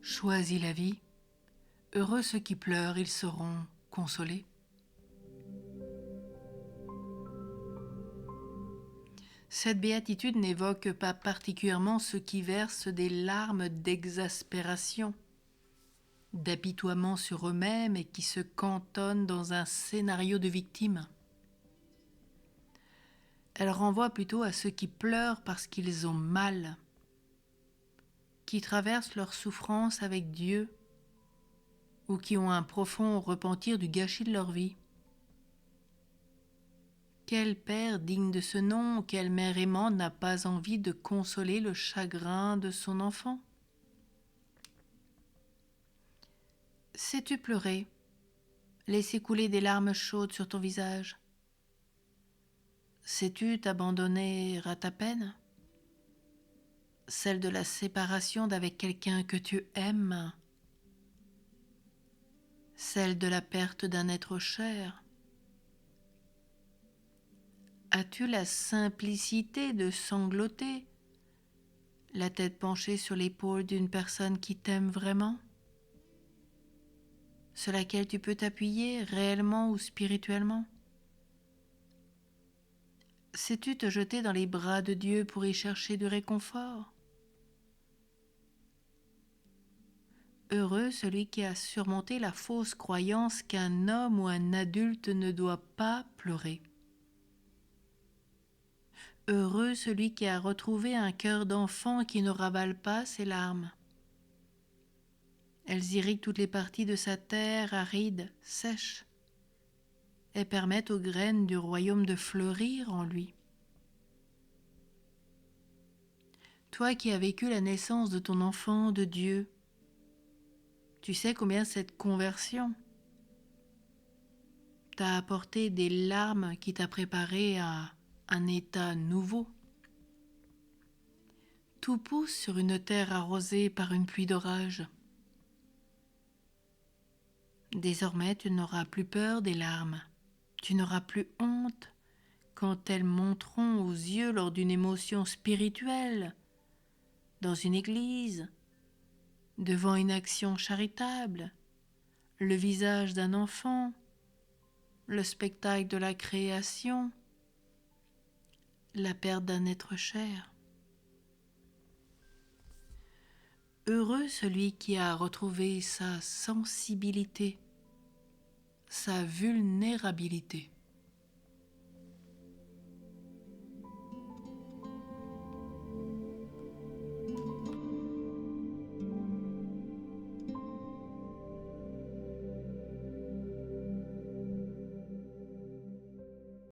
Choisis la vie. Heureux ceux qui pleurent, ils seront consolés. Cette béatitude n'évoque pas particulièrement ceux qui versent des larmes d'exaspération, d'apitoiement sur eux-mêmes et qui se cantonnent dans un scénario de victime. Elle renvoie plutôt à ceux qui pleurent parce qu'ils ont mal, qui traversent leur souffrance avec Dieu ou qui ont un profond repentir du gâchis de leur vie. Quel père digne de ce nom, quelle mère aimante n'a pas envie de consoler le chagrin de son enfant? Sais-tu pleurer, laisser couler des larmes chaudes sur ton visage? Sais-tu t'abandonner à ta peine? Celle de la séparation d'avec quelqu'un que tu aimes? Celle de la perte d'un être cher? As-tu la simplicité de sangloter, la tête penchée sur l'épaule d'une personne qui t'aime vraiment, sur laquelle tu peux t'appuyer réellement ou spirituellement? Sais-tu te jeter dans les bras de Dieu pour y chercher du réconfort? Heureux celui qui a surmonté la fausse croyance qu'un homme ou un adulte ne doit pas pleurer. Heureux celui qui a retrouvé un cœur d'enfant qui ne ravale pas ses larmes. Elles irriguent toutes les parties de sa terre aride, sèche, et permettent aux graines du royaume de fleurir en lui. Toi qui as vécu la naissance de ton enfant de Dieu, tu sais combien cette conversion t'a apporté des larmes qui t'a préparé à un état nouveau. Tout pousse sur une terre arrosée par une pluie d'orage. Désormais, tu n'auras plus peur des larmes. Tu n'auras plus honte quand elles monteront aux yeux lors d'une émotion spirituelle, dans une église, devant une action charitable, le visage d'un enfant, le spectacle de la création, la perte d'un être cher. Heureux celui qui a retrouvé sa sensibilité, sa vulnérabilité.